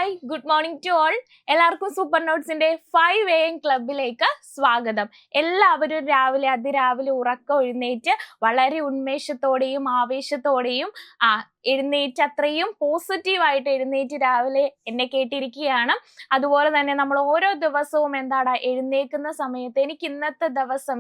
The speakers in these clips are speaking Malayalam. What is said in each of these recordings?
Hi, good morning to all. എല്ലാവർക്കും സൂപ്പർ നോട്ട്സിന്റെ 5 AM ക്ലബിലേക്ക് സ്വാഗതം. എല്ലാവരും അതിരാവിലെ ഉറക്കം എഴുന്നേറ്റ് വളരെ ഉന്മേഷത്തോടെയും ആവേശത്തോടെയും എഴുന്നേറ്റ് അത്രയും പോസിറ്റീവായിട്ട് എഴുന്നേറ്റ് രാവിലെ എന്നെ കേട്ടിരിക്കുകയാണ്. അതുപോലെ തന്നെ നമ്മൾ ഓരോ ദിവസവും എഴുന്നേൽക്കുന്ന സമയത്ത് എനിക്ക് ഇന്നത്തെ ദിവസം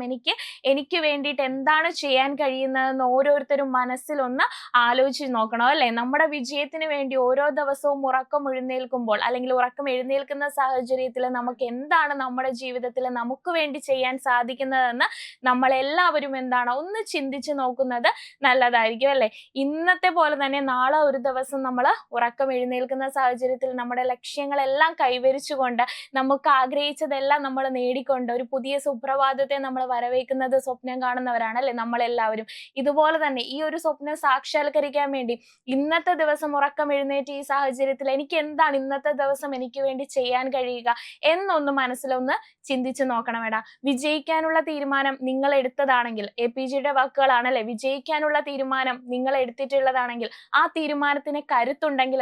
എനിക്ക് വേണ്ടിയിട്ട് എന്താണ് ചെയ്യാൻ കഴിയുന്നതെന്ന് ഓരോരുത്തരും മനസ്സിലൊന്ന് ആലോചിച്ച് നോക്കണം അല്ലേ. നമ്മുടെ വിജയത്തിന് വേണ്ടി ഓരോ ദിവസവും ഉറക്കം എഴുന്നേൽക്കുമ്പോൾ അല്ലെങ്കിൽ ഉറക്കം എഴുന്നേൽക്കുന്ന സാഹചര്യത്തിൽ നമുക്ക് എന്താണ് നമ്മുടെ ജീവിതത്തിൽ നമുക്ക് വേണ്ടി ചെയ്യാൻ സാധിക്കുന്നതെന്ന് നമ്മളെല്ലാവരും ഒന്ന് ചിന്തിച്ച് നോക്കുന്നത് നല്ലതായിരിക്കും അല്ലേ. ഇന്നത്തെ പോലെ തന്നെ നാളെ ഒരു ദിവസം നമ്മൾ ഉറക്കം എഴുന്നേൽക്കുന്ന സാഹചര്യത്തിൽ നമ്മുടെ ലക്ഷ്യങ്ങളെല്ലാം കൈവരിച്ചുകൊണ്ട് നമുക്ക് ആഗ്രഹിച്ചതെല്ലാം നമ്മൾ നേടിക്കൊണ്ട് ഒരു പുതിയ സുപ്രഭാതത്തെ നമ്മൾ വരവേൽക്കുന്നത് സ്വപ്നം കാണുന്നവരാണ് അല്ലെ നമ്മളെല്ലാവരും. ഇതുപോലെ തന്നെ ഈ ഒരു സ്വപ്നം സാക്ഷാത്കരിക്കാൻ വേണ്ടി ഇന്നത്തെ ദിവസം ഉറക്കം എഴുന്നേറ്റ് ഈ സാഹചര്യത്തിൽ എനിക്ക് എന്താണ് ഇന്നത്തെ ദിവസം എനിക്ക് വേണ്ടി ചെയ്യാൻ കഴിയുക എന്നൊന്ന് മനസ്സിലൊന്ന് ചിന്തിച്ചു നോക്കണം. വിജയിക്കാനുള്ള തീരുമാനം നിങ്ങൾ എടുത്തതാണെങ്കിൽ, APGയുടെ വാക്കുകളാണല്ലേ, വിജയിക്കാനുള്ള തീരുമാനം നിങ്ങൾ എടുത്തിട്ടുള്ളതാണെങ്കിൽ ആ തീരുമാനത്തിന് കരുത്തുണ്ടെങ്കിൽ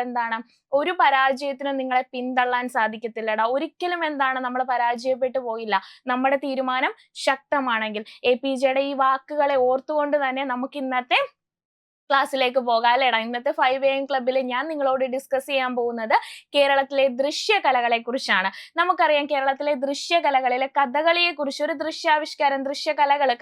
ഒരു പരാജയത്തിനും നിങ്ങളെ പിന്തള്ളാൻ സാധിക്കത്തില്ലടാ. ഒരിക്കലും നമ്മൾ പരാജയപ്പെട്ടു പോയില്ല നമ്മുടെ തീരുമാനം ശക്തമാണെങ്കിൽ. APGയുടെ ഈ വാക്കുകളെ ഓർത്തുകൊണ്ട് തന്നെ നമുക്ക് ഇന്നത്തെ ക്ലാസ്സിലേക്ക് പോകാം അല്ലേടാ. ഇന്നത്തെ 5 AM ക്ലബിൽ ഞാൻ നിങ്ങളോട് ഡിസ്കസ് ചെയ്യാൻ പോകുന്നത് കേരളത്തിലെ ദൃശ്യകലകളെ കുറിച്ചാണ്. നമുക്കറിയാം കേരളത്തിലെ ദൃശ്യകലകളിലെ കഥകളിയെ കുറിച്ച്, ഒരു ദൃശ്യാവിഷ്കാരം,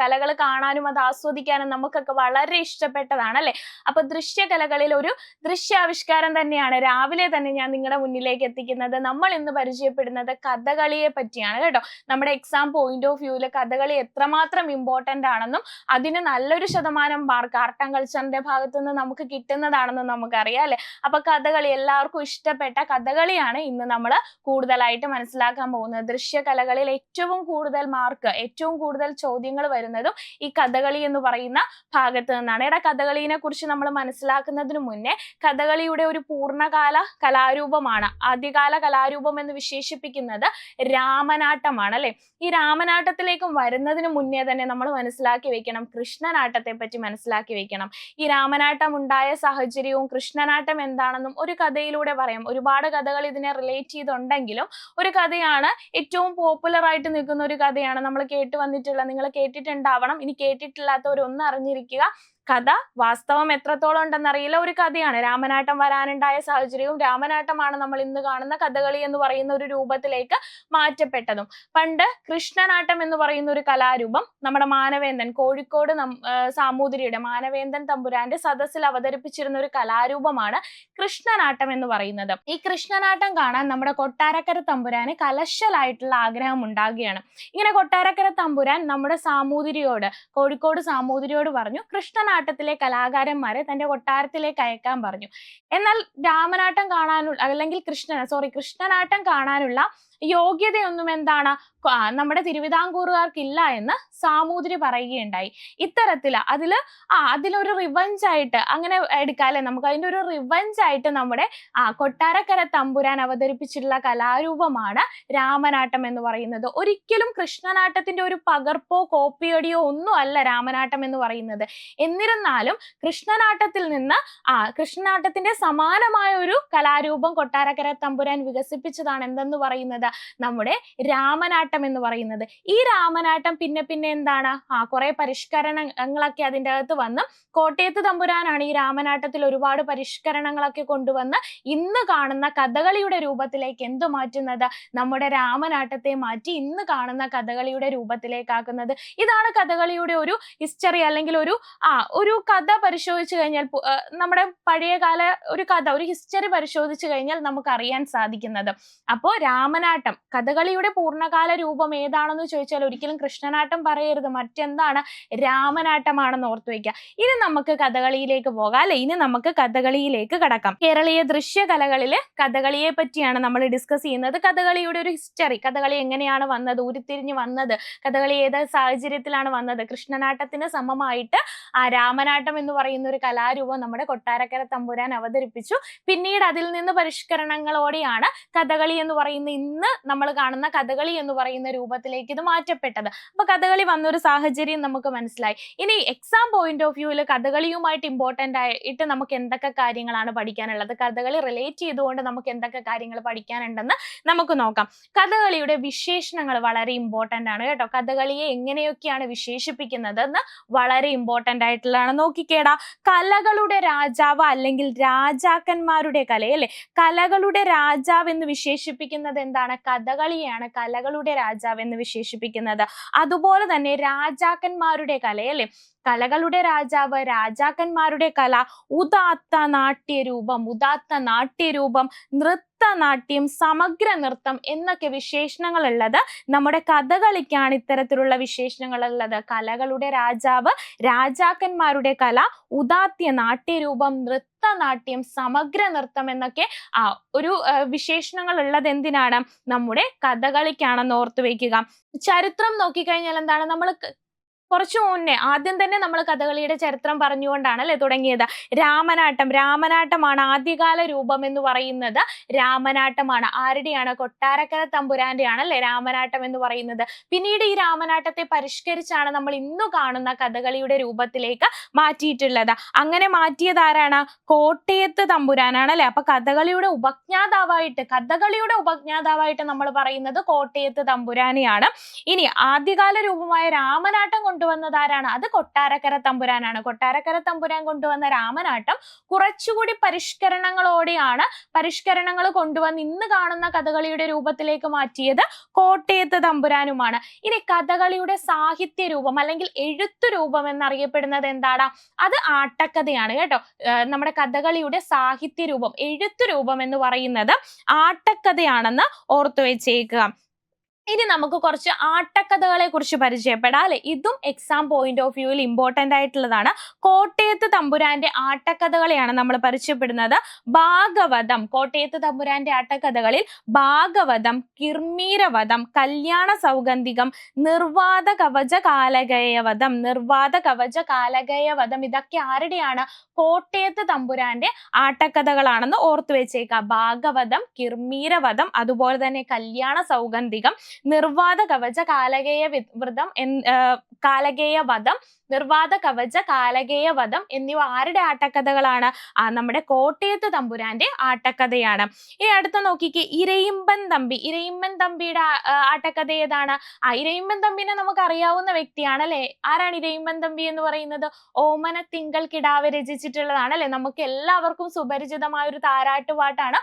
കലകൾ കാണാനും അത് ആസ്വദിക്കാനും നമുക്കൊക്കെ വളരെ ഇഷ്ടപ്പെട്ടതാണ് അല്ലെ. അപ്പൊ ദൃശ്യകലകളിൽ ഒരു ദൃശ്യാവിഷ്കാരം തന്നെയാണ് രാവിലെ തന്നെ ഞാൻ നിങ്ങളുടെ മുന്നിലേക്ക് എത്തിക്കുന്നത്. നമ്മൾ ഇന്ന് പരിചയപ്പെടുന്നത് കഥകളിയെ പറ്റിയാണ് കേട്ടോ. നമ്മുടെ എക്സാം പോയിന്റ് ഓഫ് വ്യൂവിൽ കഥകളി എത്രമാത്രം ഇമ്പോർട്ടന്റ് ആണെന്നും അതിന് നല്ലൊരു ശതമാനം മാർക്ക് ആർട്ട് ആൻഡ് കൾച്ചറിന്റെ ഭാഗത്തുനിന്ന് നമുക്ക് കിട്ടുന്നതാണെന്ന് നമുക്കറിയാം അല്ലെ. അപ്പൊ കഥകളി എല്ലാവർക്കും ഇഷ്ടപ്പെട്ട കഥകളിയാണ് ഇന്ന് നമ്മൾ കൂടുതലായിട്ട് മനസ്സിലാക്കാൻ പോകുന്നത്. ദൃശ്യകലകളിൽ ഏറ്റവും കൂടുതൽ മാർക്ക്, ഏറ്റവും കൂടുതൽ ചോദ്യങ്ങൾ വരുന്നതും ഈ കഥകളി എന്ന് പറയുന്ന ഭാഗത്ത് നിന്നാണ്. കഥകളിനെ കുറിച്ച് നമ്മൾ മനസ്സിലാക്കുന്നതിന് മുന്നേ കഥകളിയുടെ ഒരു പൂർണ്ണകാല കലാരൂപമാണ്, ആദ്യകാല കലാരൂപം എന്ന് വിശേഷിപ്പിക്കുന്നത് രാമനാട്ടമാണ് അല്ലെ. ഈ രാമനാട്ടത്തിലേക്കും വരുന്നതിന് മുന്നേ തന്നെ നമ്മൾ മനസ്സിലാക്കി വെക്കണം, കൃഷ്ണനാട്ടത്തെ പറ്റി മനസ്സിലാക്കി വെക്കണം. ഈ രാമനാട്ടം ഉണ്ടായ സാഹചര്യവും കൃഷ്ണനാട്ടം എന്താണെന്നും ഒരു കഥയിലൂടെ പറയാം. ഒരുപാട് കഥകൾ ഇതിനെ റിലേറ്റ് ചെയ്തുണ്ടെങ്കിലും ഒരു കഥയാണ്, ഏറ്റവും പോപ്പുലർ ആയിട്ട് നിൽക്കുന്ന ഒരു കഥയാണ് നമ്മൾ നിങ്ങൾ കേട്ടിട്ടുണ്ടാവണം. ഇനി കേട്ടിട്ടില്ലാത്തവരൊന്ന് അറിഞ്ഞിരിക്കുക. കഥ വാസ്തവം എത്രത്തോളം ഉണ്ടെന്നറിയില്ല, ഒരു കഥയാണ്. രാമനാട്ടം വരാനുണ്ടായ സാഹചര്യവും രാമനാട്ടമാണ് നമ്മൾ ഇന്ന് കാണുന്ന കഥകളി എന്ന് പറയുന്ന ഒരു രൂപത്തിലേക്ക് മാറ്റപ്പെട്ടതും. പണ്ട് കൃഷ്ണനാട്ടം എന്ന് പറയുന്ന ഒരു കലാരൂപം നമ്മുടെ മാനവേന്ദൻ, കോഴിക്കോട് സാമൂതിരിയുടെ മാനവേന്ദൻ തമ്പുരാന്റെ സദസ്സിൽ അവതരിപ്പിച്ചിരുന്ന ഒരു കലാരൂപമാണ് കൃഷ്ണനാട്ടം എന്ന് പറയുന്നത്. ഈ കൃഷ്ണനാട്ടം കാണാൻ നമ്മുടെ കൊട്ടാരക്കര തമ്പുരാന് കലശലായിട്ടുള്ള ആഗ്രഹം ഉണ്ടാകുകയാണ്. ഇങ്ങനെ കൊട്ടാരക്കര തമ്പുരാൻ നമ്മുടെ കോഴിക്കോട് സാമൂതിരിയോട് പറഞ്ഞു, കൃഷ്ണനാട്ടത്തിലെ കലാകാരന്മാരെ തന്റെ കൊട്ടാരത്തിലേക്ക് അയക്കാൻ പറഞ്ഞു. എന്നാൽ രാമനാട്ടം കാണാനുള്ള അല്ലെങ്കിൽ കൃഷ്ണനാട്ടം കാണാനുള്ള യോഗ്യതയൊന്നും നമ്മുടെ തിരുവിതാംകൂറുകാർക്കില്ല എന്ന് സാമൂതിരി പറയുകയുണ്ടായി. ഇത്തരത്തില് അതിലൊരു റിവഞ്ച് ആയിട്ട് അങ്ങനെ എടുക്കാം അല്ലെ. നമുക്ക് അതിന്റെ ഒരു റിവഞ്ച് ആയിട്ട് നമ്മുടെ കൊട്ടാരക്കര തമ്പുരാൻ അവതരിപ്പിച്ചിട്ടുള്ള കലാരൂപമാണ് രാമനാട്ടം എന്ന് പറയുന്നത്. ഒരിക്കലും കൃഷ്ണനാട്ടത്തിന്റെ ഒരു പകർപ്പോ കോപ്പിയടിയോ ഒന്നും അല്ല രാമനാട്ടം എന്ന് പറയുന്നത്. എന്നിരുന്നാലും കൃഷ്ണനാട്ടത്തിന്റെ സമാനമായ ഒരു കലാരൂപം കൊട്ടാരക്കര തമ്പുരാൻ വികസിപ്പിച്ചതാണ് എന്തെന്ന് പറയുന്നത് നമ്മുടെ രാമനാട്ടം എന്ന് പറയുന്നത്. ഈ രാമനാട്ടം പിന്നെ കുറെ പരിഷ്കരണങ്ങളൊക്കെ അതിൻ്റെ അകത്ത് വന്ന് കോട്ടയത്ത് തമ്പുരാനാണ് ഈ രാമനാട്ടത്തിൽ ഒരുപാട് പരിഷ്കരണങ്ങളൊക്കെ കൊണ്ടുവന്ന് ഇന്ന് കാണുന്ന കഥകളിയുടെ രൂപത്തിലേക്ക് മാറ്റുന്നത്, നമ്മുടെ രാമനാട്ടത്തെ മാറ്റി ഇന്ന് കാണുന്ന കഥകളിയുടെ രൂപത്തിലേക്കാക്കുന്നത്. ഇതാണ് കഥകളിയുടെ ഒരു ഹിസ്റ്ററി അല്ലെങ്കിൽ ഒരു കഥ പരിശോധിച്ചു കഴിഞ്ഞാൽ, നമ്മുടെ പഴയകാല ഒരു ഹിസ്റ്ററി പരിശോധിച്ചു കഴിഞ്ഞാൽ നമുക്ക് അറിയാൻ സാധിക്കുന്നത്. അപ്പോൾ രാമനാട്ടം കഥകളിയുടെ പൂർണ്ണകാല രൂപം ഏതാണെന്ന് ചോദിച്ചാൽ ഒരിക്കലും കൃഷ്ണനാട്ടം പറയരുത്, മറ്റെന്താണ്, രാമനാട്ടമാണെന്ന് ഓർത്തു വെക്കുക. ഇനി നമുക്ക് കഥകളിയിലേക്ക് പോകാം അല്ലെ. ഇനി നമുക്ക് കഥകളിയിലേക്ക് കടക്കാം. കേരളീയ ദൃശ്യകലകളിലെ കഥകളിയെ പറ്റിയാണ് നമ്മൾ ഡിസ്കസ് ചെയ്യുന്നത്. കഥകളിയുടെ ഒരു ഹിസ്റ്ററി, കഥകളി എങ്ങനെയാണ് വന്നത്, ഉരുത്തിരിഞ്ഞു വന്നത്, കഥകളി ഏത് സാഹചര്യത്തിലാണ് വന്നത്. കൃഷ്ണനാട്ടത്തിന് സമമായിട്ട് രാമനാട്ടം എന്ന് പറയുന്ന ഒരു കലാരൂപം നമ്മുടെ കൊട്ടാരക്കര തമ്പുരാൻ അവതരിപ്പിച്ചു. പിന്നീട് അതിൽ നിന്ന് പരിഷ്കരണങ്ങളോടെയാണ് കഥകളി എന്ന് പറയുന്ന ഇന്ന് നമ്മൾ കാണുന്ന കഥകളി എന്ന് പറയുന്ന രൂപത്തിലേക്ക് ഇത് മാറ്റപ്പെട്ടത്. അപ്പൊ കഥകളി വന്നൊരു സാഹചര്യം നമുക്ക് മനസ്സിലായി. ഇനി എക്സാം പോയിന്റ് ഓഫ് വ്യൂവിൽ കഥകളിയുമായിട്ട് ഇമ്പോർട്ടന്റ് ആയിട്ട് നമുക്ക് എന്തൊക്കെ കാര്യങ്ങളാണ് പഠിക്കാനുള്ളത്, കഥകളി റിലേറ്റ് ചെയ്തുകൊണ്ട് നമുക്ക് എന്തൊക്കെ കാര്യങ്ങൾ പഠിക്കാനുണ്ടെന്ന് നമുക്ക് നോക്കാം. കഥകളിയുടെ വിശേഷണങ്ങൾ വളരെ ഇമ്പോർട്ടന്റ് ആണ് കേട്ടോ. കഥകളിയെ എങ്ങനെയൊക്കെയാണ് വിശേഷിപ്പിക്കുന്നത് എന്ന് വളരെ ഇമ്പോർട്ടന്റ് ആയിട്ടുള്ളതാണ്. നോക്കിക്കേടാ, കലകളുടെ രാജാവ് അല്ലെങ്കിൽ രാജാക്കന്മാരുടെ കല അല്ലെ, കലകളുടെ രാജാവ് എന്ന് വിശേഷിപ്പിക്കുന്നത് എന്താണ്? കഥകളിയാണ് കലകളുടെ രാജാവ് എന്ന് വിശേഷിപ്പിക്കുന്നത്. അതുപോലെ തന്നെ രാജാക്കന്മാരുടെ കല അല്ലെ, കലകളുടെ രാജാവ്, രാജാക്കന്മാരുടെ കല, ഉദാത്ത നാട്യരൂപം, നൃത്തനാട്യം, സമഗ്ര നൃത്തം എന്നൊക്കെ വിശേഷണങ്ങൾ ഉള്ളത് നമ്മുടെ കഥകളിക്കാണ്. ഇത്തരത്തിലുള്ള വിശേഷണങ്ങൾ ഉള്ളത്. കലകളുടെ രാജാവ്, രാജാക്കന്മാരുടെ കല, ഉദാത്യ നാട്യരൂപം, നൃത്തനാട്യം, സമഗ്ര നൃത്തം എന്നൊക്കെ ഒരു വിശേഷണങ്ങൾ ഉള്ളത് എന്തിനാണ്? നമ്മുടെ കഥകളിക്കാണെന്ന് ഓർത്തു വെക്കുക. ചരിത്രം നോക്കിക്കഴിഞ്ഞാൽ എന്താണ്, നമ്മൾ കുറച്ചു മുന്നേ ആദ്യം തന്നെ നമ്മൾ കഥകളിയുടെ ചരിത്രം പറഞ്ഞുകൊണ്ടാണ് അല്ലെ തുടങ്ങിയത്. രാമനാട്ടമാണ് ആദ്യകാല രൂപം എന്ന് പറയുന്നത്. രാമനാട്ടമാണ് ആരുടെയാണ്? കൊട്ടാരക്കര തമ്പുരാന്റെ ആണ് അല്ലെ രാമനാട്ടം എന്ന് പറയുന്നത്. പിന്നീട് ഈ രാമനാട്ടത്തെ പരിഷ്കരിച്ചാണ് നമ്മൾ ഇന്നു കാണുന്ന കഥകളിയുടെ രൂപത്തിലേക്ക് മാറ്റിയിട്ടുള്ളത്. അങ്ങനെ മാറ്റിയത് ആരാണ്? കോട്ടയത്ത് തമ്പുരാനാണ് അല്ലെ. അപ്പൊ കഥകളിയുടെ ഉപജ്ഞാതാവായിട്ട് നമ്മൾ പറയുന്നത് കോട്ടയത്ത് തമ്പുരാനെയാണ്. ഇനി ആദ്യകാല രൂപമായ രാമനാട്ടം കൊണ്ടുവന്നത് ആരാണ്? അത് കൊട്ടാരക്കര തമ്പുരാനാണ്. കൊട്ടാരക്കര തമ്പുരാൻ കൊണ്ടുവന്ന രാമനാട്ടം കുറച്ചുകൂടി പരിഷ്കരണങ്ങൾ കൊണ്ടുവന്ന് ഇന്ന് കാണുന്ന കഥകളിയുടെ രൂപത്തിലേക്ക് മാറ്റിയത് കോട്ടയത്ത് തമ്പുരാനുമാണ്. ഇനി കഥകളിയുടെ സാഹിത്യ രൂപം അല്ലെങ്കിൽ എഴുത്തു രൂപം എന്നറിയപ്പെടുന്നത് എന്താണ്? അത് ആട്ടക്കഥയാണ് കേട്ടോ. നമ്മുടെ കഥകളിയുടെ സാഹിത്യ രൂപം, എഴുത്തു രൂപം എന്ന് പറയുന്നത് ആട്ടക്കഥയാണെന്ന് ഓർത്തു വെച്ചേക്കുക. ഇനി നമുക്ക് കുറച്ച് ആട്ടക്കഥകളെ കുറിച്ച് പരിചയപ്പെടാം അല്ലെ. ഇതും എക്സാം പോയിന്റ് ഓഫ് വ്യൂവിൽ ഇമ്പോർട്ടന്റ് ആയിട്ടുള്ളതാണ്. കോട്ടയത്ത് തമ്പുരാന്റെ ആട്ടക്കഥകളെയാണ് നമ്മൾ പരിചയപ്പെടുന്നത്. ഭാഗവതം, കോട്ടയത്ത് തമ്പുരാന്റെ ആട്ടക്കഥകളിൽ ഭാഗവതം, കിർമീരവധം, കല്യാണ സൗഗന്ധികം, നിർവാത കവച കാലകേയവധം ഇതൊക്കെ ആരുടെയാണ്? കോട്ടയത്ത് തമ്പുരാന്റെ ആട്ടക്കഥകളാണെന്ന് ഓർത്തു വെച്ചേക്കാം. ഭാഗവതം, കിർമീരവധം, അതുപോലെ തന്നെ കല്യാണ സൗഗന്ധികം, നിർവാത കവച കാലകേയവധം എന്നിവ ആരുടെ ആട്ടക്കഥകളാണ്? നമ്മുടെ കോട്ടയത്ത് തമ്പുരാന്റെ ആട്ടക്കഥയാണ്. ഇനി അടുത്ത നോക്കിക്ക്, ഇരയിമ്പൻ തമ്പിയുടെ ആട്ടക്കഥ ഏതാണ്? ഇരയിമ്പൻ തമ്പിനെ നമുക്ക് അറിയാവുന്ന വ്യക്തിയാണ് അല്ലെ. ആരാണ് ഇരയിമ്പൻ തമ്പി എന്ന് പറയുന്നത്? ഓമന തിങ്കൾ കിടാവ് രചിച്ചിട്ടുള്ളതാണ് അല്ലെ. നമുക്ക് എല്ലാവർക്കും സുപരിചിതമായ ഒരു താരാട്ടുപാട്ടാണ്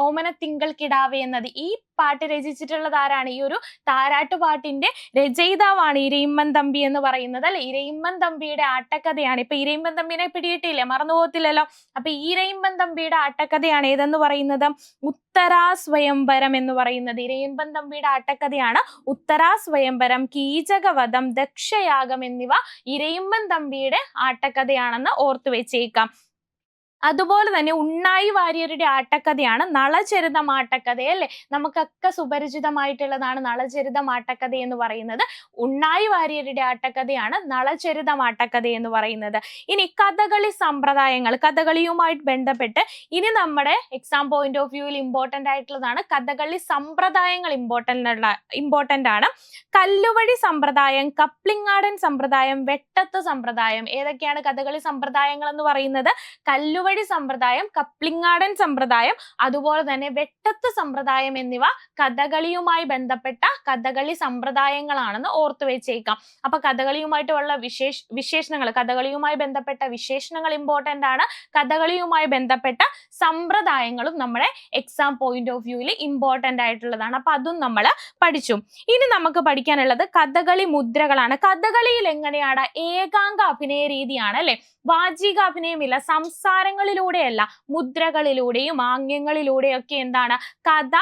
ഓമന തിങ്കൾ കിടാവ് എന്നത്. ഈ പാട്ട് രചിച്ചിട്ടുള്ളത് ആരാണ്? ഈ ഒരു താരാട്ടുപാട്ടിന്റെ രചയിതാവാണ് ഇരയിമ്മൻ തമ്പി എന്ന് പറയുന്നത് അല്ലെ. ഇരയിമ്മൻ തമ്പിയുടെ ആട്ടക്കഥയാണ്. ഇപ്പൊ ഇരയിമ്മൻ തമ്പിനെ പിടിയിട്ടില്ലേ, മറന്നു പോകത്തില്ലല്ലോ. അപ്പൊ ഇരയിമ്മൻ തമ്പിയുടെ ആട്ടക്കഥയാണ് ഏതെന്ന് പറയുന്നത്? ഉത്തരാ സ്വയംവരം എന്ന് പറയുന്നത്. ഇരയിമ്പൻ തമ്പിയുടെ ആട്ടക്കഥയാണ് ഉത്തരാ സ്വയംവരം, കീചകവധം, ദക്ഷയാഗം എന്നിവ ഇരയിമ്മൻ തമ്പിയുടെ ആട്ടക്കഥയാണെന്ന് ഓർത്തു വെച്ചേക്കാം. അതുപോലെ തന്നെ ഉണ്ണായി വാര്യരുടെ ആട്ടക്കഥയാണ് നളചരിതം ആട്ടക്കഥ അല്ലെ. നമുക്കൊക്കെ സുപരിചിതമായിട്ടുള്ളതാണ് നളചരിതം ആട്ടക്കഥ എന്ന് പറയുന്നത്. ഉണ്ണായി വാര്യരുടെ ആട്ടക്കഥയാണ് നളചരിതം ആട്ടക്കഥ എന്ന് പറയുന്നത്. ഇനി കഥകളി സമ്പ്രദായങ്ങൾ, കഥകളിയുമായിട്ട് ബന്ധപ്പെട്ട് ഇനി നമ്മുടെ എക്സാം പോയിന്റ് ഓഫ് വ്യൂവിൽ ഇമ്പോർട്ടന്റ് ആയിട്ടുള്ളതാണ് കഥകളി സമ്പ്രദായങ്ങൾ. ഇമ്പോർട്ടന്റ് ആണ്. കല്ലുവഴി സമ്പ്രദായം, കപ്ലിങ്ങാടൻ സമ്പ്രദായം, വെട്ടത്ത് സമ്പ്രദായം. ഏതൊക്കെയാണ് കഥകളി സമ്പ്രദായങ്ങൾ എന്ന് പറയുന്നത്? കല്ലുവഴി സമ്പ്രദായം, കപ്ലിങ്ങാടൻ സമ്പ്രദായം, അതുപോലെ തന്നെ വെട്ടത്ത് സമ്പ്രദായം എന്നിവ കഥകളിയുമായി ബന്ധപ്പെട്ട കഥകളി സമ്പ്രദായങ്ങളാണെന്ന് ഓർത്തു വെച്ചേക്കാം. അപ്പൊ കഥകളിയുമായിട്ടുള്ള കഥകളിയുമായി ബന്ധപ്പെട്ട വിശേഷണങ്ങൾ ഇമ്പോർട്ടന്റ് ആണ്. കഥകളിയുമായി ബന്ധപ്പെട്ട സമ്പ്രദായങ്ങളും നമ്മുടെ എക്സാം പോയിന്റ് ഓഫ് വ്യൂവിൽ ഇമ്പോർട്ടന്റ് ആയിട്ടുള്ളതാണ്. അപ്പൊ അതും നമ്മൾ പഠിച്ചു. ഇനി നമുക്ക് പഠിക്കാനുള്ളത് കഥകളി മുദ്രകളാണ്. കഥകളിയിൽ എങ്ങനെയാണ്? ഏകാംഗ അഭിനയ രീതിയാണ് അല്ലെ. വാചിക അഭിനയമില്ല. സംസാരങ്ങളിലൂടെയല്ല, മുദ്രകളിലൂടെയും ആംഗ്യങ്ങളിലൂടെയൊക്കെ എന്താണ് കഥ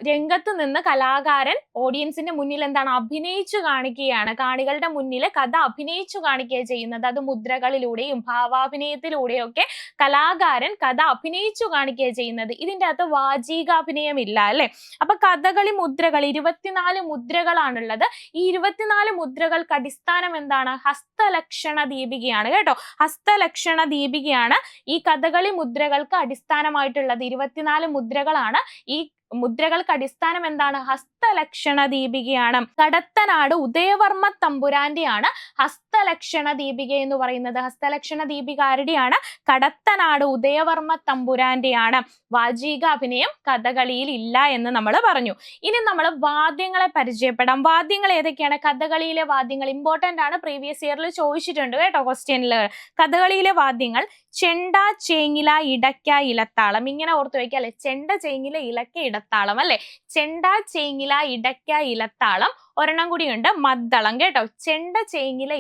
രംഗത്ത് നിന്ന് കലാകാരൻ ഓഡിയൻസിന്റെ മുന്നിൽ എന്താണ് അഭിനയിച്ചു കാണിക്കുകയാണ്. കാണികളുടെ മുന്നിൽ കഥ അഭിനയിച്ചു കാണിക്കുകയാണ് ചെയ്യുന്നത്. അത് മുദ്രകളിലൂടെയും ഭാവാഭിനയത്തിലൂടെയും ഒക്കെ കലാകാരൻ കഥ അഭിനയിച്ചു കാണിക്കുകയാണ് ചെയ്യുന്നത്. ഇതിൻ്റെ അകത്ത് വാചികാഭിനയമില്ല അല്ലെ. അപ്പൊ കഥകളി മുദ്രകൾ 24 മുദ്രകളാണുള്ളത്. ഈ 24 മുദ്രകൾക്ക് അടിസ്ഥാനം എന്താണ്? ഹസ്തലക്ഷണ ദീപികയാണ് കേട്ടോ. ഹസ്തലക്ഷണ ദീപികയാണ് ഈ കഥകളി മുദ്രകൾക്ക് അടിസ്ഥാനമായിട്ടുള്ളത്. 24 മുദ്രകളാണ് ഈ മുദ്രകൾക്ക് അടിസ്ഥാനം എന്താണ്? ഹസ്തലക്ഷണ ദീപികയാണ്. കടത്തനാട് ഉദയവർമ്മ തമ്പുരാന്റെയാണ് ഹസ്തലക്ഷണ ദീപിക എന്ന് പറയുന്നത്. ഹസ്തലക്ഷണ ദീപിക ആരുടെയാണ്? കടത്തനാട് ഉദയവർമ്മ തമ്പുരാന്റെയാണ്. വാചിക അഭിനയം കഥകളിയിൽ ഇല്ല എന്ന് നമ്മൾ പറഞ്ഞു. ഇനി നമ്മൾ വാദ്യങ്ങളെ പരിചയപ്പെടാം. വാദ്യങ്ങൾ ഏതൊക്കെയാണ്? കഥകളിയിലെ വാദ്യങ്ങൾ ഇമ്പോർട്ടന്റ് ആണ്, പ്രീവിയസ് ഇയറിൽ ചോദിച്ചിട്ടുണ്ട് കേട്ടോ ക്വസ്റ്റ്യനിൽ. കഥകളിയിലെ വാദ്യങ്ങൾ ചെണ്ട, ചേങ്ങില, ഇടയ്ക്ക, ഇലത്താളം. ഇങ്ങനെ ഓർത്ത് വയ്ക്കുക അല്ലെ, ചെണ്ട, ചേങ്ങില, ഇലക്ക, ഇടത്താളം അല്ലെ. ചെണ്ട, ചേങ്ങില, ഇടയ്ക്ക, ഇലത്താളം. ഒരെണ്ണം കൂടിയുണ്ട്, മദ്ദളം കേട്ടോ. ചെണ്ട, ചേങ്ങില,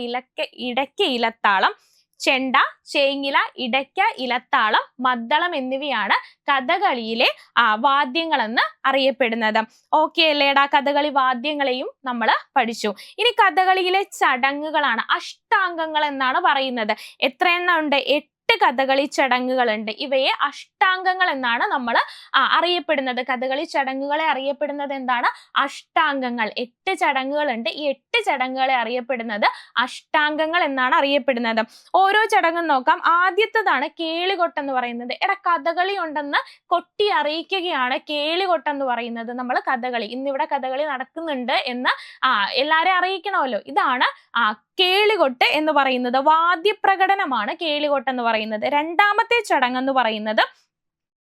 ഇടയ്ക്ക, ഇലത്താളം. ചെണ്ട, ചേങ്ങില, ഇടയ്ക്ക, ഇലത്താളം, മദ്ദളം എന്നിവയാണ് കഥകളിയിലെ വാദ്യങ്ങൾ എന്ന് അറിയപ്പെടുന്നത്. ഓക്കെ അല്ലേടാ? കഥകളി വാദ്യങ്ങളെയും നമ്മൾ പഠിച്ചു. ഇനി കഥകളിയിലെ ചടങ്ങുകളാണ്. അഷ്ടാംഗങ്ങൾ എന്നാണ് പറയുന്നത്. എത്ര എണ്ണം ഉണ്ട്? 8 കഥകളി ചടങ്ങുകളുണ്ട്. ഇവയെ അഷ്ടാംഗങ്ങൾ എന്നാണ് നമ്മൾ അറിയപ്പെടുന്നത്. കഥകളി ചടങ്ങുകളെ അറിയപ്പെടുന്നത് എന്താണ്? അഷ്ടാംഗങ്ങൾ. 8 ചടങ്ങുകളുണ്ട്. ഈ 8 ചടങ്ങുകളെ അറിയപ്പെടുന്നത് അഷ്ടാംഗങ്ങൾ എന്നാണ് അറിയപ്പെടുന്നത്. ഓരോ ചടങ്ങും നോക്കാം. ആദ്യത്തേതാണ് കേളികൊട്ടെന്ന് പറയുന്നത്. കഥകളി ഉണ്ടെന്ന് കൊട്ടി അറിയിക്കുകയാണ് കേളികൊട്ടെന്ന് പറയുന്നത്. നമ്മൾ കഥകളി, ഇന്നിവിടെ കഥകളി നടക്കുന്നുണ്ട് എന്ന് എല്ലാരെയും അറിയിക്കണമല്ലോ. ഇതാണ് കേളികൊട്ട് എന്ന് പറയുന്നത്. വാദ്യപ്രകടനമാണ് കേളികൊട്ട് എന്ന് പറയുന്നത്. രണ്ടാമത്തെ ചടങ്ങ് എന്ന് പറയുന്നത്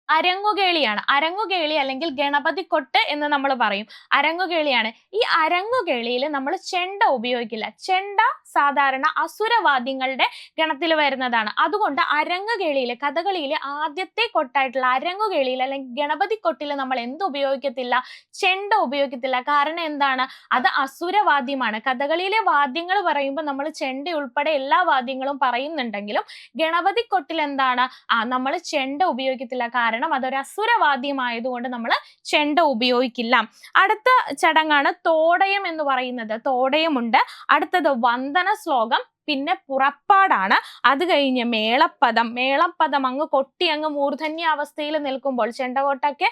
അരങ്ങുകേളിയാണ്. അരങ്ങുകേളി അല്ലെങ്കിൽ ഗണപതിക്കൊട്ട് എന്ന് നമ്മൾ പറയും. അരങ്ങുകേളിയാണ്. ഈ അരങ്ങുകേളിയിൽ നമ്മൾ ചെണ്ട ഉപയോഗിക്കില്ല. ചെണ്ട സാധാരണ അസുരവാദ്യങ്ങളുടെ ഗണത്തിൽ വരുന്നതാണ്. അതുകൊണ്ട് അരങ്ങുകേളിയിലെ, കഥകളിയിലെ ആദ്യത്തെ കൊട്ടായിട്ടുള്ള അരങ്ങുകേളിയിൽ അല്ലെങ്കിൽ ഗണപതിക്കൊട്ടിൽ നമ്മൾ എന്ത് ഉപയോഗിക്കത്തില്ല? ചെണ്ട ഉപയോഗിക്കത്തില്ല. കാരണം എന്താണ്? അത് അസുരവാദ്യമാണ്. കഥകളിയിലെ വാദ്യങ്ങൾ പറയുമ്പോൾ നമ്മൾ ചെണ്ട ഉൾപ്പെടെ എല്ലാ വാദ്യങ്ങളും പറയുന്നുണ്ടെങ്കിലും ഗണപതിക്കൊട്ടിൽ എന്താണ്? നമ്മൾ ചെണ്ട ഉപയോഗിക്കത്തില്ല. കാരണം അതൊരു അസുരവാദ്യമായതുകൊണ്ട് നമ്മൾ ചെണ്ട ഉപയോഗിക്കില്ല. അടുത്ത ചടങ്ങാണ് തോടയം എന്ന് പറയുന്നത്. തോടയമുണ്ട്. അടുത്തത് വന്ദന ശ്ലോകം, പിന്നെ പുറപ്പാടാണ്. അത് കഴിഞ്ഞ് മേളപ്പദം. മേളപ്പദം അങ്ങ് കൊട്ടി അങ്ങ് മൂർധന്യാവസ്ഥയിൽ നിൽക്കുമ്പോൾ, ചെണ്ടകൊട്ടൊക്കെ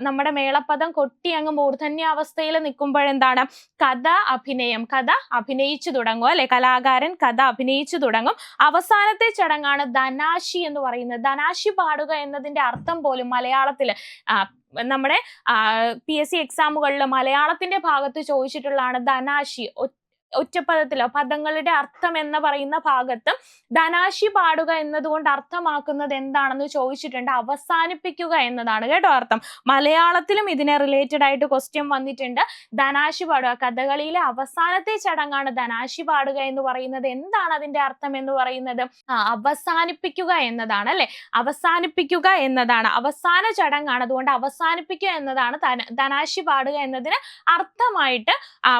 നമ്മുടെ മേളപ്പദം കൊട്ടി അങ്ങ് മൂർധന്യാവസ്ഥയിൽ നിൽക്കുമ്പോഴെന്താണ്? കഥ അഭിനയം. കഥ അഭിനയിച്ചു തുടങ്ങും അല്ലെ, കലാകാരൻ കഥ അഭിനയിച്ചു തുടങ്ങും. അവസാനത്തെ ചടങ്ങാണ് ധനാശി എന്ന് പറയുന്നത്. ധനാശി പാടുക എന്നതിന്റെ അർത്ഥം പോലും മലയാളത്തില് നമ്മുടെ PSC എക്സാമുകളിൽ മലയാളത്തിന്റെ ഭാഗത്ത് ചോദിച്ചിട്ടുള്ളതാണ്. ധനാശി ഒറ്റപ്പദത്തിലോ പദങ്ങളുടെ അർത്ഥം എന്ന് പറയുന്ന ഭാഗത്ത് ധനാശി പാടുക എന്നതുകൊണ്ട് അർത്ഥമാക്കുന്നത് എന്താണെന്ന് ചോദിച്ചിട്ടുണ്ട്. അവസാനിപ്പിക്കുക എന്നതാണ് കേട്ടോ അർത്ഥം. മലയാളത്തിലും ഇതിനെ റിലേറ്റഡ് ആയിട്ട് ക്വസ്റ്റ്യൻ വന്നിട്ടുണ്ട്. ധനാശി പാടുക, കഥകളിയിലെ അവസാനത്തെ ചടങ്ങാണ് ധനാശി പാടുക എന്ന് പറയുന്നത്. എന്താണ് അതിന്റെ അർത്ഥം എന്ന് പറയുന്നത്? അവസാനിപ്പിക്കുക എന്നതാണ് അല്ലെ. അവസാനിപ്പിക്കുക എന്നതാണ് അവസാന ചടങ്ങാണ്. അതുകൊണ്ട് അവസാനിപ്പിക്കുക എന്നതാണ് ധനാശി പാടുക എന്നതിന് അർത്ഥമായിട്ട്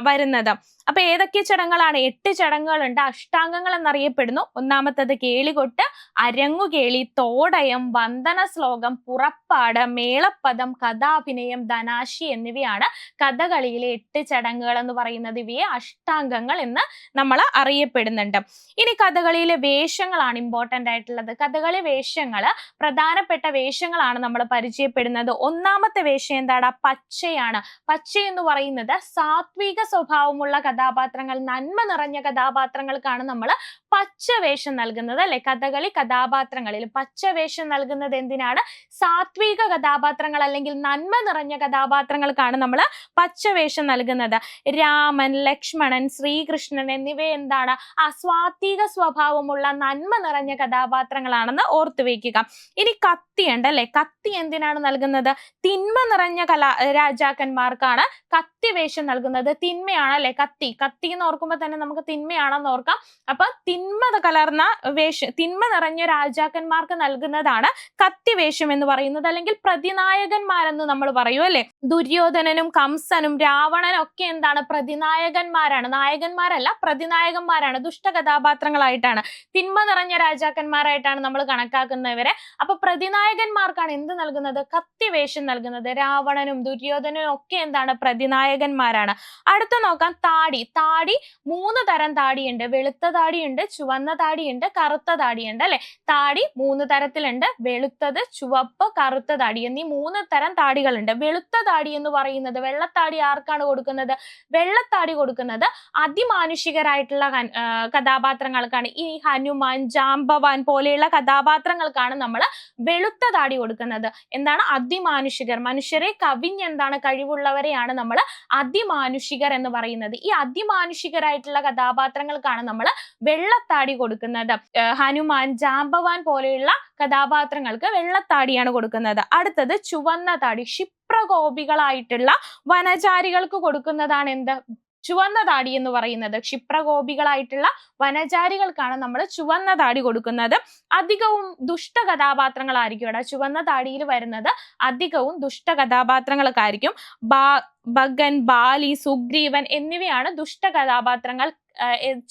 വരുന്നത്. അപ്പൊ ഏതൊക്കെ ചടങ്ങുകളാണ്? 8 ചടങ്ങുകളുണ്ട്. അഷ്ടാംഗങ്ങൾ എന്നറിയപ്പെടുന്നു. ഒന്നാമത്തത് കേളികൊട്ട്, അരങ്ങുകേളി, തോടയം, വന്ദന ശ്ലോകം, പുറപ്പാട്, മേളപ്പദം, കഥാഭിനയം, ധനാശി എന്നിവയാണ് കഥകളിയിലെ 8 ചടങ്ങുകൾ എന്ന് പറയുന്നത്. ഇവയെ അഷ്ടാംഗങ്ങൾ എന്ന് നമ്മൾ അറിയപ്പെടുന്നുണ്ട്. ഇനി കഥകളിയിലെ വേഷങ്ങളാണ് ഇമ്പോർട്ടന്റ് ആയിട്ടുള്ളത്. കഥകളി വേഷങ്ങൾ, പ്രധാനപ്പെട്ട വേഷങ്ങളാണ് നമ്മൾ പരിചയപ്പെടുന്നത്. ഒന്നാമത്തെ വേഷം എന്താണ്? പച്ചയാണ്. പച്ച എന്ന് പറയുന്നത് സാത്വിക സ്വഭാവമുള്ള കഥാപാത്രങ്ങൾ, നന്മ നിറഞ്ഞ കഥാപാത്രങ്ങൾക്കാണ് നമ്മൾ പച്ചവേഷം നൽകുന്നത് അല്ലെ. കഥകളി കഥാപാത്രങ്ങളിൽ പച്ചവേഷം നൽകുന്നത് എന്തിനാണ്? സാത്വിക കഥാപാത്രങ്ങൾ അല്ലെങ്കിൽ നന്മ നിറഞ്ഞ കഥാപാത്രങ്ങൾക്കാണ് നമ്മൾ പച്ചവേഷം നൽകുന്നത്. രാമൻ, ലക്ഷ്മണൻ, ശ്രീകൃഷ്ണൻ എന്നിവ എന്താണ്? സാത്വിക സ്വഭാവമുള്ള നന്മ നിറഞ്ഞ കഥാപാത്രങ്ങളാണെന്ന് ഓർത്തു വെക്കുക. ഇനി കത്തി ഉണ്ട് അല്ലെ. കത്തി എന്തിനാണ് നൽകുന്നത്? തിന്മ നിറഞ്ഞ രാജാക്കന്മാർക്കാണ് കത്തി വേഷം നൽകുന്നത്. തിന്മയാണ് അല്ലെ കത്തി. കത്തി എന്ന് ഓർക്കുമ്പോൾ തന്നെ നമുക്ക് തിന്മയാണെന്ന് ഓർക്കാം. അപ്പൊ തിന്മ കലർന്ന വേഷം, തിന്മ നിറഞ്ഞ രാജാക്കന്മാർക്ക് നൽകുന്നതാണ് കത്തി വേഷം എന്ന് പറയുന്നത്. അല്ലെങ്കിൽ പ്രതിനായകന്മാരെന്ന് നമ്മൾ പറയും അല്ലെ. ദുര്യോധനനും കംസനും രാവണനും ഒക്കെ എന്താണ്? പ്രതിനായകന്മാരാണ്. നായകന്മാരല്ല, പ്രതിനായകന്മാരാണ്. ദുഷ്ട കഥാപാത്രങ്ങളായിട്ടാണ്, തിന്മ നിറഞ്ഞ രാജാക്കന്മാരായിട്ടാണ് നമ്മൾ കണക്കാക്കുന്നവരെ. അപ്പൊ പ്രതിനായകന്മാർക്കാണ് എന്ത് നൽകുന്നത്? കത്തി വേഷം നൽകുന്നത്. രാവണനും ദുര്യോധനനും ഒക്കെ എന്താണ്? പ്രതിനായകന്മാരാണ്. അടുത്ത നോക്കാം താടി. താടി 3 തരം താടിയുണ്ട്. വെളുത്ത താടിയുണ്ട്, ചുവന്ന താടിയുണ്ട്, കറുത്ത താടിയുണ്ട് അല്ലെ. താടി 3 തരത്തിലുണ്ട്. വെളുത്തത്, ചുവപ്പ്, കറുത്ത കറുത്ത താടി എന്നീ 3 തരം താടികളുണ്ട്. വെളുത്ത താടി എന്ന് പറയുന്നത്, വെള്ളത്താടി ആർക്കാണ് കൊടുക്കുന്നത്? വെള്ളത്താടി കൊടുക്കുന്നത് അതിമാനുഷികരായിട്ടുള്ള കഥാപാത്രങ്ങൾക്കാണ്. ഈ ഹനുമാൻ, ജാംബവാൻ പോലെയുള്ള കഥാപാത്രങ്ങൾക്കാണ് നമ്മൾ വെളുത്ത താടി കൊടുക്കുന്നത്. എന്താണ്? അതിമാനുഷികർ, മനുഷ്യരെ കവിഞ്ഞെന്താണ് കഴിവുള്ളവരെയാണ് നമ്മൾ അതിമാനുഷികർ എന്ന് പറയുന്നത്. ഈ അതിമാനുഷികരായിട്ടുള്ള കഥാപാത്രങ്ങൾക്കാണ് നമ്മൾ വെള്ളത്താടി കൊടുക്കുന്നത്. ഹനുമാൻ, ജാംബവാൻ പോലെയുള്ള കഥാപാത്രങ്ങൾക്ക് വെള്ളത്താടിയാണ് കൊടുക്കുന്നത്. അടുത്തത് ചുവന്ന താടി. ക്ഷിപ്രകോപികളായിട്ടുള്ള വനചാരികൾക്ക് കൊടുക്കുന്നതാണ് എന്ത്? ചുവന്ന താടി എന്ന് പറയുന്നത്. ക്ഷിപ്രകോപികളായിട്ടുള്ള വനചാരികൾക്കാണ് നമ്മൾ ചുവന്ന താടി കൊടുക്കുന്നത്. അധികവും ദുഷ്ട കഥാപാത്രങ്ങളായിരിക്കും ഇവിടെ ചുവന്ന താടിയിൽ വരുന്നത്. അധികവും ദുഷ്ട കഥാപാത്രങ്ങൾക്കായിരിക്കും. ഭഗൻ, ബാലി, സുഗ്രീവൻ എന്നിവയാണ് ദുഷ്ട കഥാപാത്രങ്ങൾ,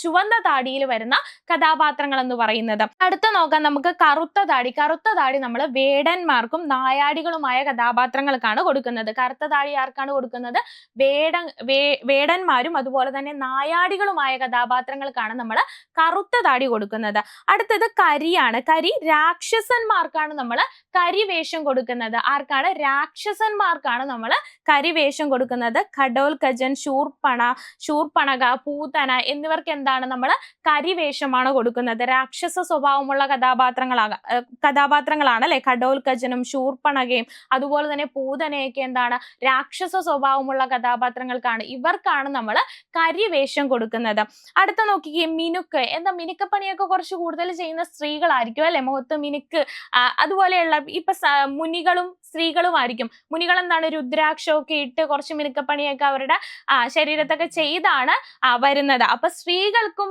ചുവന്ന താടിയിൽ വരുന്ന കഥാപാത്രങ്ങൾ എന്ന് പറയുന്നത്. അടുത്ത നോക്കാം നമുക്ക് കറുത്ത താടി. കറുത്ത താടി നമ്മൾ വേടന്മാർക്കും നായാടികളുമായ കഥാപാത്രങ്ങൾക്കാണ് കൊടുക്കുന്നത്. കറുത്ത താടി ആർക്കാണ് കൊടുക്കുന്നത്? വേടന്മാരും അതുപോലെ തന്നെ നായാടികളുമായ കഥാപാത്രങ്ങൾക്കാണ് നമ്മൾ കറുത്ത താടി കൊടുക്കുന്നത്. അടുത്തത് കരിയാണ്. കരി രാക്ഷസന്മാർക്കാണ് നമ്മൾ കരിവേഷം കൊടുക്കുന്നത്. ആർക്കാണ്? രാക്ഷസന്മാർക്കാണ് നമ്മൾ കരിവേഷം കൊടുക്കുന്നത്. ഘടോൽകജൻ, ശൂർപ്പണഖ, പൂതന എന്നിവർക്ക് എന്താണ് നമ്മൾ കരിവേഷമാണ് കൊടുക്കുന്നത്. രാക്ഷസ സ്വഭാവമുള്ള കഥാപാത്രങ്ങളാണ് അല്ലെ ഘടോൽകജനും ശൂർപ്പണഖയും അതുപോലെ തന്നെ പൂതനയൊക്കെ എന്താണ്? രാക്ഷസ സ്വഭാവമുള്ള കഥാപാത്രങ്ങൾക്കാണ്. ഇവർക്കാണ് നമ്മൾ കരിവേഷം കൊടുക്കുന്നത്. അടുത്ത നോക്കിക്കേ, മിനുക്ക്. എന്താ? മിനുക്കപ്പണിയൊക്കെ കുറച്ച് കൂടുതൽ ചെയ്യുന്ന സ്ത്രീകളായിരിക്കും അല്ലെ, മുഖത്ത് മിനുക്ക്. അതുപോലെയുള്ള ഇപ്പൊ മുനികളും സ്ത്രീകളുമായിരിക്കും. മുനികൾ എന്താണ്? രുദ്രാക്ഷമൊക്കെ ഇട്ട് കുറച്ച് മിനുക്കപ്പണിയൊക്കെ അവരുടെ ശരീരത്തൊക്കെ ചെയ്താണ് വരുന്നത്. അപ്പൊ സ്ത്രീകൾക്കും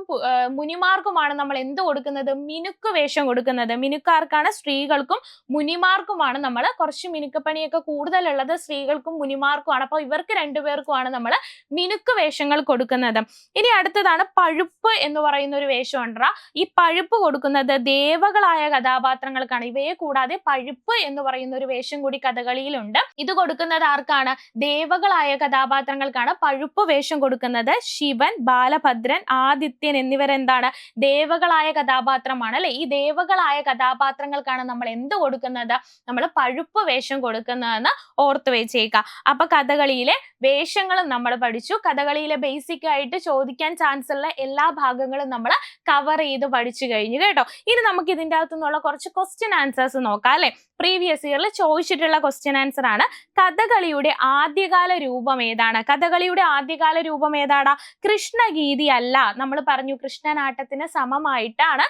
മുനിമാർക്കുമാണ് നമ്മൾ എന്ത് കൊടുക്കുന്നത്? മിനുക്ക് വേഷം കൊടുക്കുന്നത്. മിനുക്കാർക്കാണ്? സ്ത്രീകൾക്കും മുനിമാർക്കുമാണ് നമ്മൾ. കുറച്ച് മിനുക്കപ്പണിയൊക്കെ കൂടുതലുള്ളത് സ്ത്രീകൾക്കും മുനിമാർക്കുമാണ്. അപ്പൊ ഇവർക്ക് രണ്ടുപേർക്കുമാണ് നമ്മൾ മിനുക്ക് വേഷങ്ങൾ കൊടുക്കുന്നത്. ഇനി അടുത്തതാണ് പഴുപ്പ് എന്ന് പറയുന്ന ഒരു വേഷം ഉണ്ട്. ഈ പഴുപ്പ് കൊടുക്കുന്നത് ദേവകളായ കഥാപാത്രങ്ങൾക്കാണ്. ഇവയെ കൂടാതെ പഴുപ്പ് എന്ന് പറയുന്ന ഒരു വേഷം കൂടി കഥകളിയിലുണ്ട്. ഇത് കൊടുക്കുന്നത് ആർക്കാണ്? ദേവകളായ കഥാപാത്രങ്ങൾക്കാണ് പഴുപ്പ് വേഷം കൊടുക്കുന്നത്. ശിവൻ, ബാലഭദ്രൻ, ആദിത്യൻ എന്നിവരെന്താണ്? ദേവകളായ കഥാപാത്രമാണ് അല്ലെ. ഈ ദേവകളായ കഥാപാത്രങ്ങൾക്കാണ് നമ്മൾ എന്ത് കൊടുക്കുന്നത്? നമ്മൾ പഴുപ്പ് വേഷം കൊടുക്കുന്നതെന്ന് ഓർത്ത് വെച്ചേക്കാം. അപ്പൊ കഥകളിയിലെ വേഷങ്ങളും നമ്മൾ പഠിച്ചു. കഥകളിയിലെ ബേസിക് ആയിട്ട് ചോദിക്കാൻ ചാൻസ് ഉള്ള എല്ലാ ഭാഗങ്ങളും നമ്മൾ കവർ ചെയ്ത് പഠിച്ചു കഴിഞ്ഞു കേട്ടോ. ഇനി നമുക്ക് ഇതിൻ്റെ അകത്തു നിന്നുള്ള കുറച്ച് ക്വസ്റ്റ്യൻ ആൻസേഴ്സ് നോക്കാം അല്ലെ. പ്രീവിയസ് ഇയറിൽ ചോദിച്ചിട്ടുള്ള ക്വസ്റ്റ്യൻ ആൻസർ ആണ്. കഥകളിയുടെ ആദ്യകാല രൂപം ഏതാണ്? കഥകളിയുടെ ആദ്യകാല രൂപം ഏതാടാ? കൃഷ്ണഗീതി അല്ല. നമ്മൾ പറഞ്ഞു കൃഷ്ണനാട്ടത്തിന് സമമായിട്ടാണ്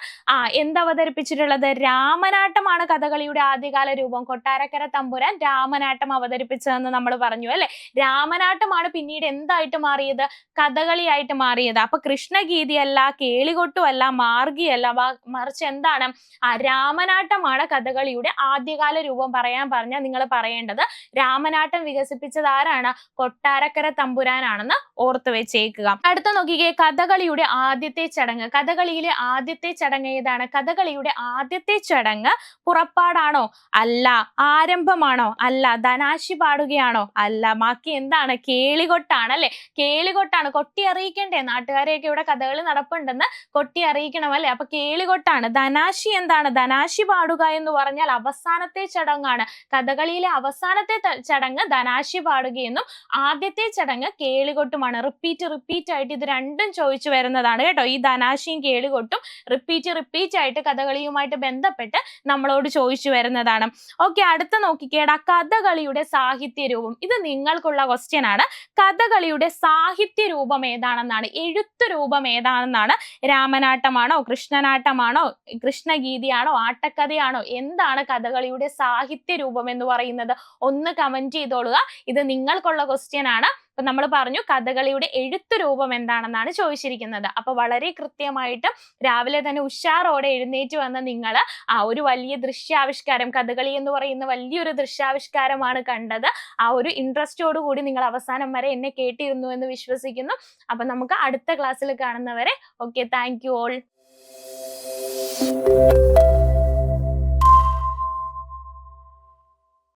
എന്തവതരിപ്പിച്ചിട്ടുള്ളത്? രാമനാട്ടമാണ് കഥകളിയുടെ ആദ്യകാല രൂപം. കൊട്ടാരക്കര തമ്പുരാൻ രാമനാട്ടം അവതരിപ്പിച്ചതെന്ന് നമ്മൾ പറഞ്ഞു അല്ലെ. രാമനാട്ടമാണ് പിന്നീട് എന്തായിട്ട് മാറിയത്? കഥകളിയായിട്ട് മാറിയത്. അപ്പൊ കൃഷ്ണഗീതി അല്ല, കേളികൊട്ടും അല്ല, മാർഗിയല്ല, മറിച്ച് എന്താണ്? രാമനാട്ടമാണ് കഥകളിയുടെ ആദ്യകാല രൂപം. പറയാൻ പറഞ്ഞാൽ നിങ്ങൾ പറയേണ്ടത് രാമനാട്ടം വികസിപ്പിച്ചത് ആരാണ്? കൊട്ടാരക്കര തമ്പുരാനാണെന്ന് ഓർത്ത് വെച്ചേക്കുക. അടുത്ത നോക്കിക്കേ, കഥകളിയുടെ ആദ്യത്തെ ചടങ്ങ്. കഥകളിയിലെ ആദ്യത്തെ ചടങ്ങ് ഏതാണ്? കഥകളിയുടെ ആദ്യത്തെ ചടങ്ങ് പുറപ്പാടാണോ? അല്ല. ആരംഭമാണോ? അല്ല. ധനാശി പാടുകയാണോ? അല്ല. ബാക്കി എന്താണ്? കേളികൊട്ടാണ് അല്ലെ. കേളികൊട്ടാണ്. കൊട്ടി അറിയിക്കണ്ടേ നാട്ടുകാരെയൊക്കെ ഇവിടെ കഥകളി നടപ്പുണ്ടെന്ന് കൊട്ടി അറിയിക്കണം അല്ലെ. അപ്പൊ കേളികൊട്ടാണ്. ധനാശി എന്താണ്? ധനാശി പാടുക എന്ന് പറഞ്ഞാൽ അവസാനത്തെ ചടങ്ങാണ്. കഥകളിയിലെ അവസാനത്തെ ചടങ്ങ് ധനാശി പാടുകയെന്നും ആദ്യത്തെ ചടങ്ങ് കേളികൊട്ടുമാണ്. റിപ്പീറ്റ് ആയിട്ട് ഇത് രണ്ടും ചോദിച്ചു വരുന്നതാണ് കേട്ടോ. ഈ ധനാശിയും കേളികൊട്ടും റിപ്പീറ്റ് ആയിട്ട് കഥകളിയുമായിട്ട് ബന്ധപ്പെട്ട് നമ്മളോട് ചോദിച്ചു വരുന്നതാണ്. ഓക്കെ, അടുത്ത നോക്കിക്കേടാ, കഥകളിയുടെ സാഹിത്യ രൂപം. ഇത് നിങ്ങൾക്കുള്ള ക്വസ്റ്റ്യൻ ആണ്. കഥകളിയുടെ സാഹിത്യ രൂപം ഏതാണെന്നാണ്, എഴുത്ത് രൂപം ഏതാണെന്നാണ്. രാമനാട്ടമാണോ? കൃഷ്ണനാട്ടമാണോ? കൃഷ്ണഗീതിയാണോ? ആട്ടക്കഥയാണോ? എന്താണ് കഥകളിയുടെ സാഹിത്യ രൂപം എന്ന് പറയുന്നത്? ഒന്ന് കമന്റ് ചെയ്തോളുക. ഇത് നിങ്ങൾക്കുള്ള ക്വസ്റ്റ്യൻ ആണ്. അപ്പൊ നമ്മൾ പറഞ്ഞു കഥകളിയുടെ എഴുത്ത് രൂപം എന്താണെന്നാണ് ചോദിച്ചിരിക്കുന്നത്. അപ്പൊ വളരെ കൃത്യമായിട്ട് രാവിലെ തന്നെ ഉഷാറോടെ എഴുന്നേറ്റ് വന്ന നിങ്ങൾ ഒരു വലിയ ദൃശ്യാവിഷ്കാരം, കഥകളി എന്ന് പറയുന്ന വലിയൊരു ദൃശ്യാവിഷ്കാരമാണ് കണ്ടത്. ആ ഒരു ഇൻട്രസ്റ്റോട് കൂടി നിങ്ങൾ അവസാനം വരെ എന്നെ കേട്ടിരുന്നു എന്ന് വിശ്വസിക്കുന്നു. അപ്പൊ നമുക്ക് അടുത്ത ക്ലാസ്സിൽ കാണുന്നവരെ ഓക്കെ, താങ്ക് യു ഓൾ.